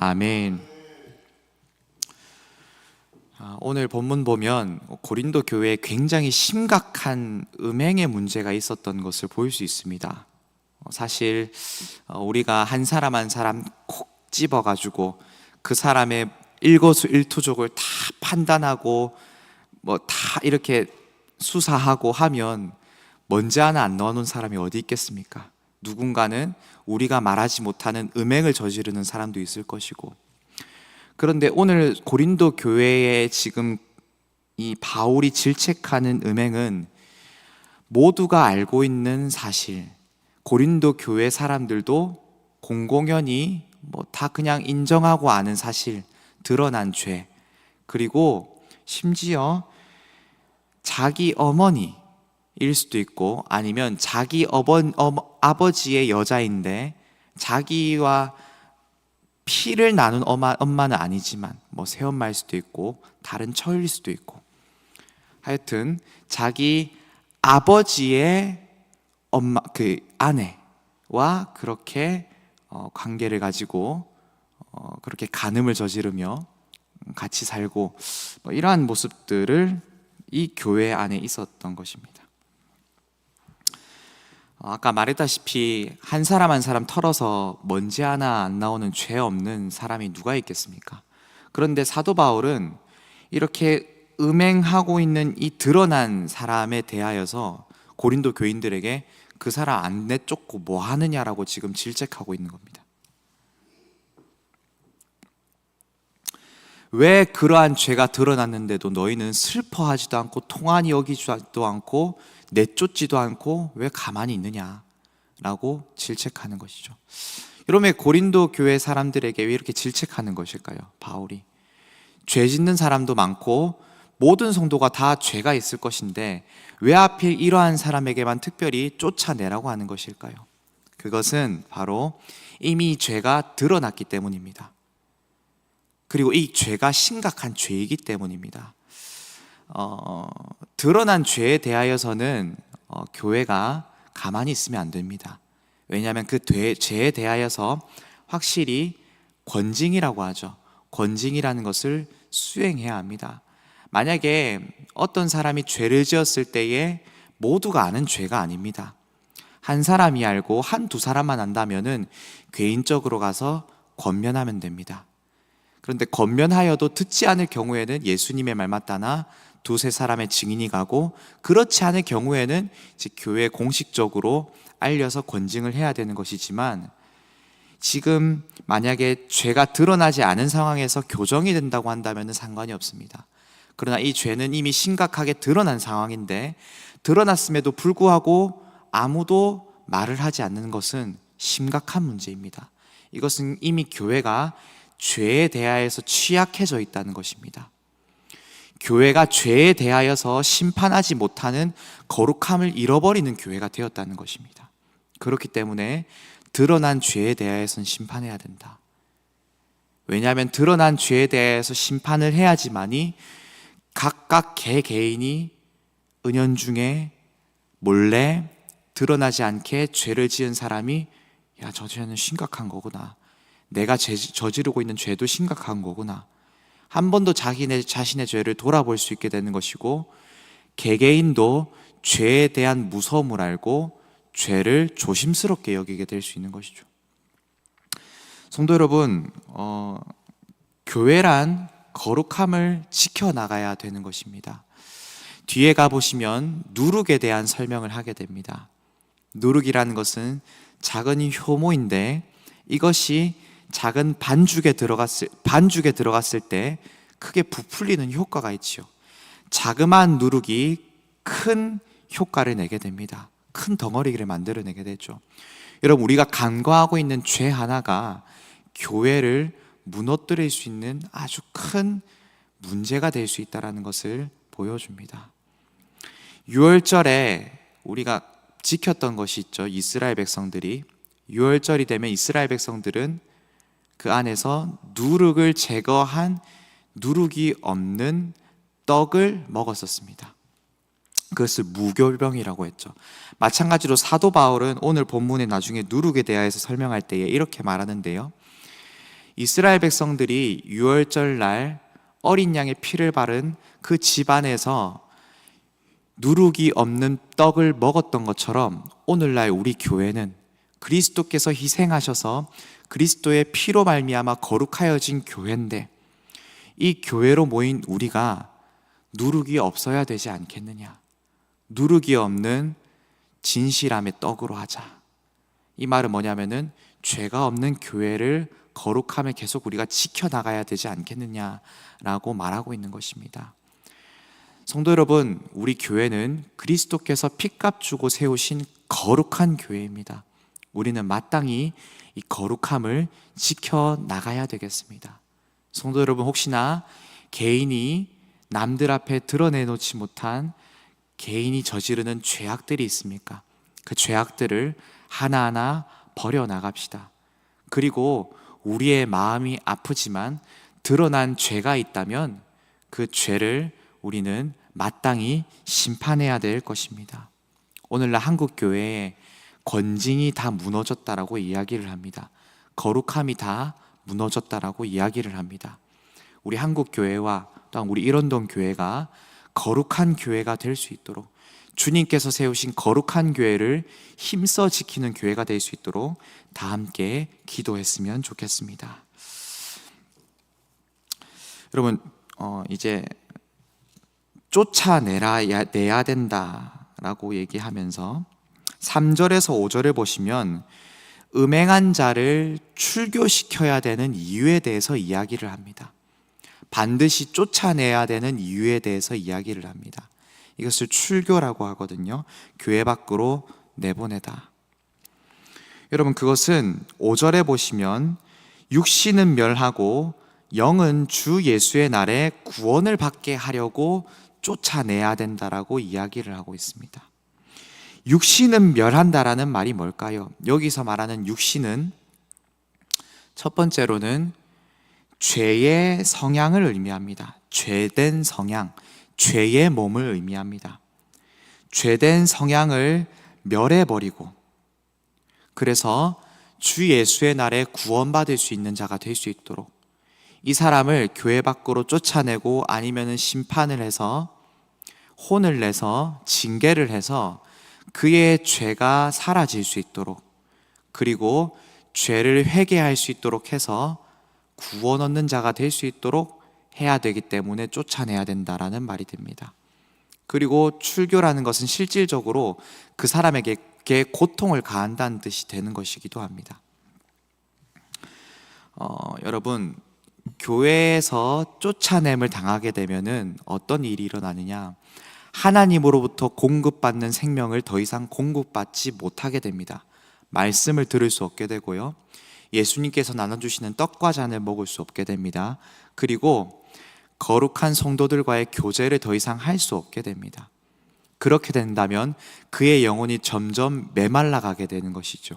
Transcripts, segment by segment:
아멘. 오늘 본문 보면 고린도 교회에 굉장히 심각한 음행의 문제가 있었던 것을 볼 수 있습니다. 사실 우리가 한 사람 한 사람 콕 집어가지고 그 사람의 일거수일투족을 다 판단하고 다 이렇게 수사하고 하면 먼지 하나 안 넣어놓은 사람이 어디 있겠습니까? 누군가는 우리가 말하지 못하는 음행을 저지르는 사람도 있을 것이고, 그런데 오늘 고린도 교회에 지금 이 바울이 질책하는 음행은 모두가 알고 있는 사실, 고린도 교회 사람들도 공공연히 다 그냥 인정하고 아는 사실, 드러난 죄, 그리고 심지어 자기 어머니일 수도 있고 아니면 자기 아버지의 여자인데 자기와 피를 나눈 엄마는 아니지만 새엄마일 수도 있고 다른 처일 수도 있고, 하여튼 자기 아버지의 엄마, 그 아내와 그렇게 관계를 가지고 그렇게 간음을 저지르며 같이 살고 이러한 모습들을 이 교회 안에 있었던 것입니다. 아까 말했다시피 한 사람 한 사람 털어서 먼지 하나 안 나오는 죄 없는 사람이 누가 있겠습니까? 그런데 사도 바울은 이렇게 음행하고 있는 이 드러난 사람에 대하여서 고린도 교인들에게 그 사람 안 내쫓고 뭐 하느냐라고 지금 질책하고 있는 겁니다. 왜 그러한 죄가 드러났는데도 너희는 슬퍼하지도 않고 통한히 여기지도 않고 내쫓지도 않고 왜 가만히 있느냐라고 질책하는 것이죠. 여러분, 고린도 교회 사람들에게 왜 이렇게 질책하는 것일까요? 바울이 죄 짓는 사람도 많고 모든 성도가 다 죄가 있을 것인데 왜 하필 이러한 사람에게만 특별히 쫓아내라고 하는 것일까요? 그것은 바로 이미 죄가 드러났기 때문입니다. 그리고 이 죄가 심각한 죄이기 때문입니다. 드러난 죄에 대하여서는 교회가 가만히 있으면 안 됩니다. 왜냐하면 그 죄에 대하여서 확실히 권징이라고 하죠. 권징이라는 것을 수행해야 합니다. 만약에 어떤 사람이 죄를 지었을 때에 모두가 아는 죄가 아닙니다. 한 사람이 알고 한두 사람만 안다면은 개인적으로 가서 권면하면 됩니다. 그런데 권면하여도 듣지 않을 경우에는 예수님의 말 맞다나 두세 사람의 증인이 가고, 그렇지 않을 경우에는 이제 교회에 공식적으로 알려서 권징을 해야 되는 것이지만, 지금 만약에 죄가 드러나지 않은 상황에서 교정이 된다고 한다면 상관이 없습니다. 그러나 이 죄는 이미 심각하게 드러난 상황인데 드러났음에도 불구하고 아무도 말을 하지 않는 것은 심각한 문제입니다. 이것은 이미 교회가 죄에 대하여서 취약해져 있다는 것입니다. 교회가 죄에 대하여서 심판하지 못하는 거룩함을 잃어버리는 교회가 되었다는 것입니다. 그렇기 때문에 드러난 죄에 대하여서는 심판해야 된다. 왜냐하면 드러난 죄에 대해서 심판을 해야지만이 각각 개개인이 은연중에 몰래 드러나지 않게 죄를 지은 사람이 저 죄는 심각한 거구나, 내가 저지르고 있는 죄도 심각한 거구나, 한 번 더 자신의 죄를 돌아볼 수 있게 되는 것이고, 개개인도 죄에 대한 무서움을 알고 죄를 조심스럽게 여기게 될 수 있는 것이죠. 성도 여러분, 교회란 거룩함을 지켜나가야 되는 것입니다. 뒤에 가보시면 누룩에 대한 설명을 하게 됩니다. 누룩이라는 것은 작은 효모인데 이것이 작은 반죽에 들어갔을 때 크게 부풀리는 효과가 있지요. 자그마한 누룩이 큰 효과를 내게 됩니다. 큰 덩어리를 만들어내게 되죠. 여러분, 우리가 간과하고 있는 죄 하나가 교회를 무너뜨릴 수 있는 아주 큰 문제가 될 수 있다는 것을 보여줍니다. 6월절에 우리가 지켰던 것이 있죠. 이스라엘 백성들이 6월절이 되면 이스라엘 백성들은 그 안에서 누룩을 제거한 누룩이 없는 떡을 먹었었습니다. 그것을 무교병이라고 했죠. 마찬가지로 사도 바울은 오늘 본문에 나중에 누룩에 대하여서 설명할 때에 이렇게 말하는데요. 이스라엘 백성들이 유월절 날 어린 양의 피를 바른 그 집안에서 누룩이 없는 떡을 먹었던 것처럼 오늘날 우리 교회는 그리스도께서 희생하셔서 그리스도의 피로 말미암아 거룩하여진 교회인데, 이 교회로 모인 우리가 누룩이 없어야 되지 않겠느냐. 누룩이 없는 진실함의 떡으로 하자. 이 말은 뭐냐면은 죄가 없는 교회를 거룩함을 계속 우리가 지켜나가야 되지 않겠느냐라고 말하고 있는 것입니다. 성도 여러분, 우리 교회는 그리스도께서 핏값 주고 세우신 거룩한 교회입니다. 우리는 마땅히 이 거룩함을 지켜나가야 되겠습니다. 성도 여러분, 혹시나 개인이 남들 앞에 드러내놓지 못한 개인이 저지르는 죄악들이 있습니까? 그 죄악들을 하나하나 버려나갑시다. 그리고 우리의 마음이 아프지만 드러난 죄가 있다면 그 죄를 우리는 마땅히 심판해야 될 것입니다. 오늘날 한국 교회에 권징이 다 무너졌다라고 이야기를 합니다. 거룩함이 다 무너졌다라고 이야기를 합니다. 우리 한국 교회와 또한 우리 일원동 교회가 거룩한 교회가 될 수 있도록, 주님께서 세우신 거룩한 교회를 힘써 지키는 교회가 될 수 있도록 다 함께 기도했으면 좋겠습니다. 여러분, 이제 쫓아내야 된다라고 얘기하면서 3절에서 5절을 보시면 음행한 자를 출교시켜야 되는 이유에 대해서 이야기를 합니다. 반드시 쫓아내야 되는 이유에 대해서 이야기를 합니다. 이것을 출교라고 하거든요. 교회 밖으로 내보내다. 여러분, 그것은 5절에 보시면 육신은 멸하고 영은 주 예수의 날에 구원을 받게 하려고 쫓아내야 된다라고 이야기를 하고 있습니다. 육신은 멸한다라는 말이 뭘까요? 여기서 말하는 육신은 첫 번째로는 죄의 성향을 의미합니다. 죄된 성향, 죄의 몸을 의미합니다. 죄된 성향을 멸해버리고, 그래서 주 예수의 날에 구원받을 수 있는 자가 될 수 있도록 이 사람을 교회 밖으로 쫓아내고 아니면은 심판을 해서 혼을 내서 징계를 해서 그의 죄가 사라질 수 있도록, 그리고 죄를 회개할 수 있도록 해서 구원 얻는 자가 될 수 있도록 해야 되기 때문에 쫓아내야 된다라는 말이 됩니다. 그리고 출교라는 것은 실질적으로 그 사람에게 고통을 가한다는 뜻이 되는 것이기도 합니다. 여러분, 교회에서 쫓아냄을 당하게 되면은 어떤 일이 일어나느냐? 하나님으로부터 공급받는 생명을 더 이상 공급받지 못하게 됩니다. 말씀을 들을 수 없게 되고요, 예수님께서 나눠주시는 떡과 잔을 먹을 수 없게 됩니다. 그리고 거룩한 성도들과의 교제를 더 이상 할 수 없게 됩니다. 그렇게 된다면 그의 영혼이 점점 메말라가게 되는 것이죠.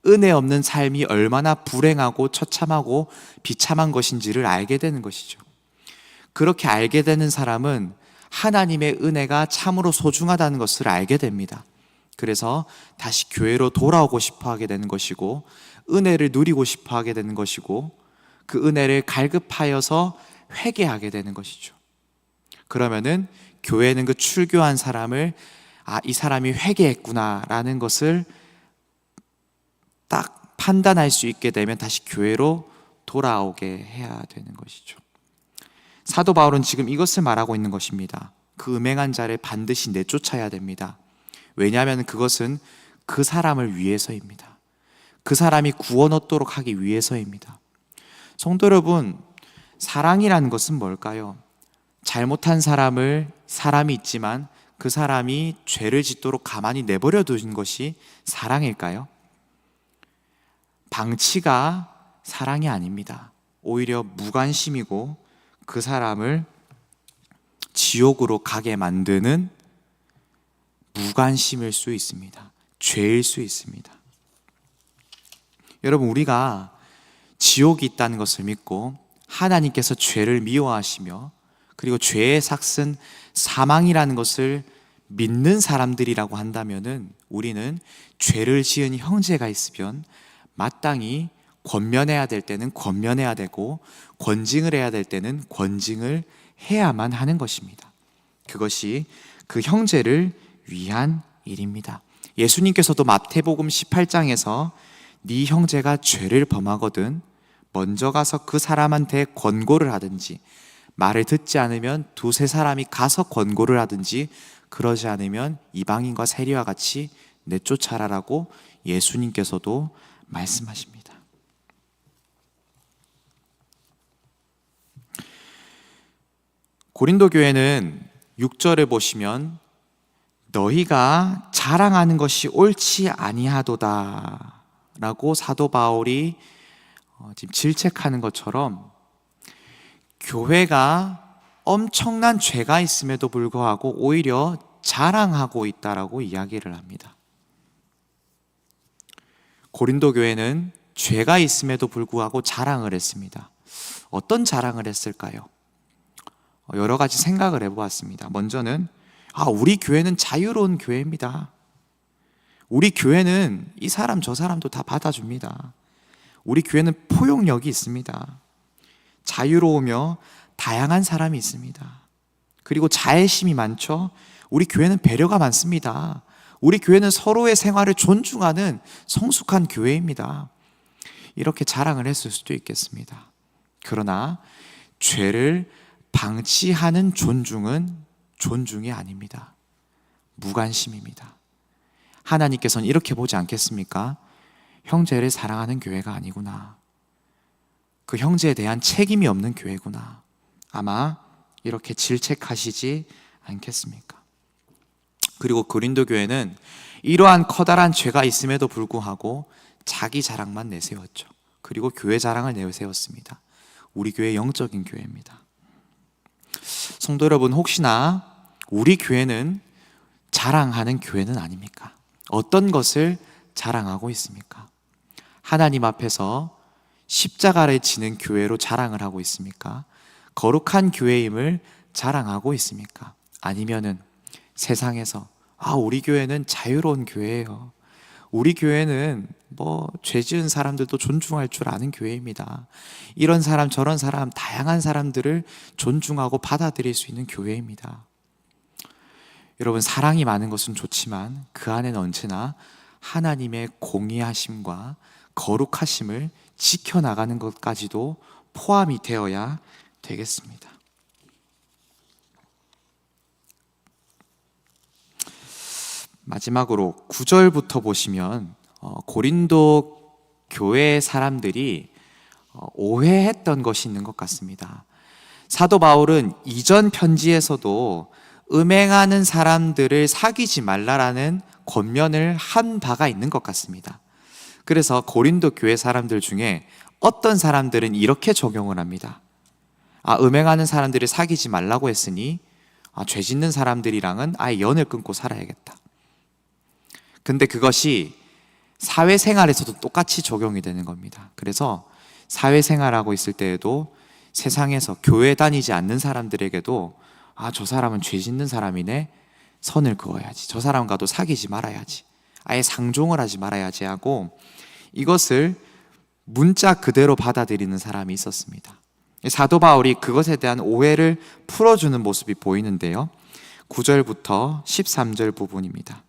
은혜 없는 삶이 얼마나 불행하고 처참하고 비참한 것인지를 알게 되는 것이죠. 그렇게 알게 되는 사람은 하나님의 은혜가 참으로 소중하다는 것을 알게 됩니다. 그래서 다시 교회로 돌아오고 싶어 하게 되는 것이고, 은혜를 누리고 싶어 하게 되는 것이고, 그 은혜를 갈급하여서 회개하게 되는 것이죠. 그러면은 교회는 그 출교한 사람을 이 사람이 회개했구나라는 것을 딱 판단할 수 있게 되면 다시 교회로 돌아오게 해야 되는 것이죠. 사도 바울은 지금 이것을 말하고 있는 것입니다. 그 음행한 자를 반드시 내쫓아야 됩니다. 왜냐하면 그것은 그 사람을 위해서입니다. 그 사람이 구원 얻도록 하기 위해서입니다. 성도 여러분, 사랑이라는 것은 뭘까요? 잘못한 사람이 있지만 그 사람이 죄를 짓도록 가만히 내버려 두신 것이 사랑일까요? 방치가 사랑이 아닙니다. 오히려 무관심이고 그 사람을 지옥으로 가게 만드는 무관심일 수 있습니다. 죄일 수 있습니다. 여러분, 우리가 지옥이 있다는 것을 믿고 하나님께서 죄를 미워하시며 그리고 죄의 삭은 사망이라는 것을 믿는 사람들이라고 한다면은 우리는 죄를 지은 형제가 있으면 마땅히 권면해야 될 때는 권면해야 되고 권징을 해야 될 때는 권징을 해야만 하는 것입니다. 그것이 그 형제를 위한 일입니다. 예수님께서도 마태복음 18장에서 네 형제가 죄를 범하거든 먼저 가서 그 사람한테 권고를 하든지, 말을 듣지 않으면 두세 사람이 가서 권고를 하든지, 그러지 않으면 이방인과 세리와 같이 내쫓아라라고 예수님께서도 말씀하십니다. 고린도 교회는 6절을 보시면 너희가 자랑하는 것이 옳지 아니하도다 라고 사도 바울이 지금 질책하는 것처럼 교회가 엄청난 죄가 있음에도 불구하고 오히려 자랑하고 있다라고 이야기를 합니다. 고린도 교회는 죄가 있음에도 불구하고 자랑을 했습니다. 어떤 자랑을 했을까요? 여러 가지 생각을 해보았습니다. 먼저는 우리 교회는 자유로운 교회입니다. 우리 교회는 이 사람 저 사람도 다 받아줍니다. 우리 교회는 포용력이 있습니다. 자유로우며 다양한 사람이 있습니다. 그리고 자애심이 많죠. 우리 교회는 배려가 많습니다. 우리 교회는 서로의 생활을 존중하는 성숙한 교회입니다. 이렇게 자랑을 했을 수도 있겠습니다. 그러나 죄를 방치하는 존중은 존중이 아닙니다. 무관심입니다. 하나님께서는 이렇게 보지 않겠습니까? 형제를 사랑하는 교회가 아니구나. 그 형제에 대한 책임이 없는 교회구나. 아마 이렇게 질책하시지 않겠습니까? 그리고 고린도 교회는 이러한 커다란 죄가 있음에도 불구하고 자기 자랑만 내세웠죠. 그리고 교회 자랑을 내세웠습니다. 우리 교회 영적인 교회입니다. 성도 여러분, 혹시나 우리 교회는 자랑하는 교회는 아닙니까? 어떤 것을 자랑하고 있습니까? 하나님 앞에서 십자가를 지는 교회로 자랑을 하고 있습니까? 거룩한 교회임을 자랑하고 있습니까? 아니면은 세상에서 우리 교회는 자유로운 교회예요. 우리 교회는 죄 지은 사람들도 존중할 줄 아는 교회입니다. 이런 사람 저런 사람 다양한 사람들을 존중하고 받아들일 수 있는 교회입니다. 여러분, 사랑이 많은 것은 좋지만 그 안에는 언제나 하나님의 공의하심과 거룩하심을 지켜나가는 것까지도 포함이 되어야 되겠습니다. 마지막으로 9절부터 보시면 고린도 교회 사람들이 오해했던 것이 있는 것 같습니다. 사도 바울은 이전 편지에서도 음행하는 사람들을 사귀지 말라라는 권면을 한 바가 있는 것 같습니다. 그래서 고린도 교회 사람들 중에 어떤 사람들은 이렇게 적용을 합니다. 음행하는 사람들을 사귀지 말라고 했으니 죄 짓는 사람들이랑은 아예 연을 끊고 살아야겠다. 근데 그것이 사회생활에서도 똑같이 적용이 되는 겁니다. 그래서 사회생활하고 있을 때에도 세상에서 교회 다니지 않는 사람들에게도 저 사람은 죄 짓는 사람이네, 선을 그어야지, 저 사람과도 사귀지 말아야지, 아예 상종을 하지 말아야지 하고 이것을 문자 그대로 받아들이는 사람이 있었습니다. 사도 바울이 그것에 대한 오해를 풀어주는 모습이 보이는데요, 9절부터 13절 부분입니다.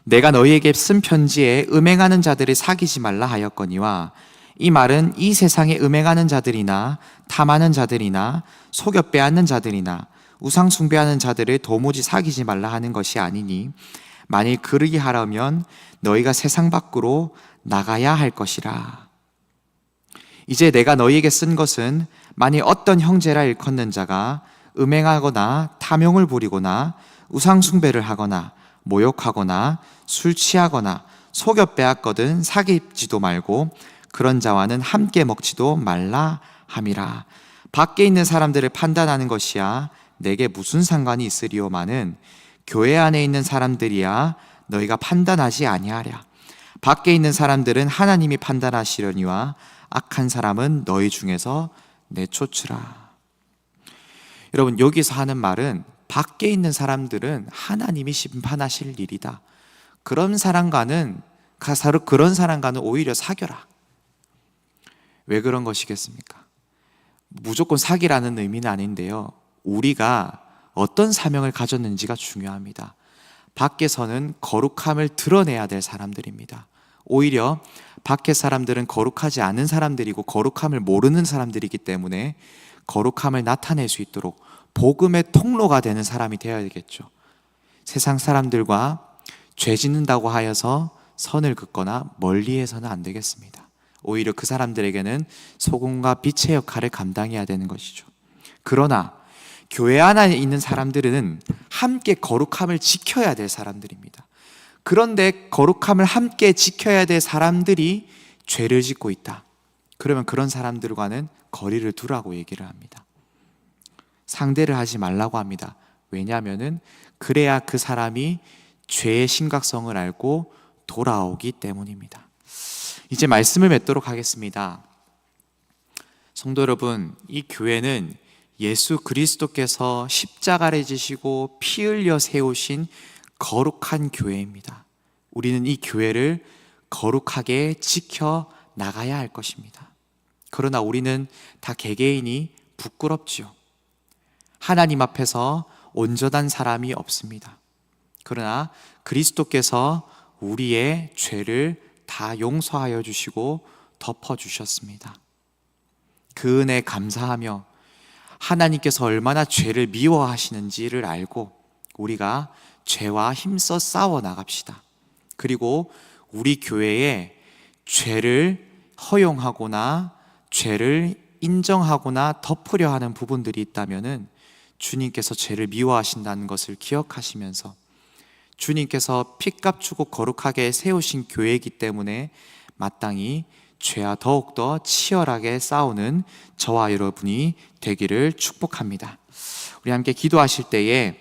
내가 너희에게 쓴 편지에 음행하는 자들을 사귀지 말라 하였거니와 이 말은 이 세상에 음행하는 자들이나 탐하는 자들이나 속여 빼앗는 자들이나 우상 숭배하는 자들을 도무지 사귀지 말라 하는 것이 아니니 만일 그러기 하려면 너희가 세상 밖으로 나가야 할 것이라. 이제 내가 너희에게 쓴 것은 만일 어떤 형제라 일컫는 자가 음행하거나 탐욕을 부리거나 우상 숭배를 하거나 모욕하거나 술 취하거나 속여 빼앗거든 사귀지도 말고 그런 자와는 함께 먹지도 말라 함이라. 밖에 있는 사람들을 판단하는 것이야 내게 무슨 상관이 있으리오마는 교회 안에 있는 사람들이야 너희가 판단하지 아니하랴. 밖에 있는 사람들은 하나님이 판단하시려니와 악한 사람은 너희 중에서 내쫓으라. 여러분, 여기서 하는 말은 밖에 있는 사람들은 하나님이 심판하실 일이다. 그런 사람과는 그런 사람과는 오히려 사겨라. 왜 그런 것이겠습니까? 무조건 사기라는 의미는 아닌데요, 우리가 어떤 사명을 가졌는지가 중요합니다. 밖에서는 거룩함을 드러내야 될 사람들입니다. 오히려 밖의 사람들은 거룩하지 않은 사람들이고 거룩함을 모르는 사람들이기 때문에 거룩함을 나타낼 수 있도록 복음의 통로가 되는 사람이 되어야 되겠죠. 세상 사람들과 죄 짓는다고 하여서 선을 긋거나 멀리해서는 안 되겠습니다. 오히려 그 사람들에게는 소금과 빛의 역할을 감당해야 되는 것이죠. 그러나 교회 안에 있는 사람들은 함께 거룩함을 지켜야 될 사람들입니다. 그런데 거룩함을 함께 지켜야 될 사람들이 죄를 짓고 있다. 그러면 그런 사람들과는 거리를 두라고 얘기를 합니다. 상대를 하지 말라고 합니다. 왜냐하면은 그래야 그 사람이 죄의 심각성을 알고 돌아오기 때문입니다. 이제 말씀을 맺도록 하겠습니다. 성도 여러분, 이 교회는 예수 그리스도께서 십자가를 지시고 피 흘려 세우신 거룩한 교회입니다. 우리는 이 교회를 거룩하게 지켜 나가야 할 것입니다. 그러나 우리는 다 개개인이 부끄럽지요. 하나님 앞에서 온전한 사람이 없습니다. 그러나 그리스도께서 우리의 죄를 다 용서하여 주시고 덮어 주셨습니다. 그 은혜에 감사하며 하나님께서 얼마나 죄를 미워하시는지를 알고 우리가 죄와 힘써 싸워 나갑시다. 그리고 우리 교회에 죄를 허용하거나 죄를 인정하거나 덮으려 하는 부분들이 있다면은 주님께서 죄를 미워하신다는 것을 기억하시면서 주님께서 핏값 주고 거룩하게 세우신 교회이기 때문에 마땅히 죄와 더욱더 치열하게 싸우는 저와 여러분이 되기를 축복합니다. 우리 함께 기도하실 때에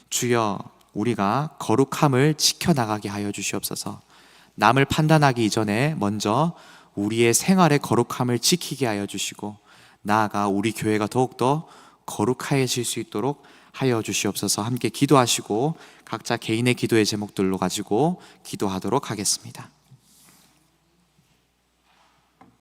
주여, 우리가 거룩함을 지켜나가게 하여 주시옵소서. 남을 판단하기 이전에 먼저 우리의 생활의 거룩함을 지키게 하여 주시고 나아가 우리 교회가 더욱더 거룩해질 수 있도록 하여 주시옵소서. 함께 기도하시고 각자 개인의 기도의 제목들로 가지고 기도하도록 하겠습니다.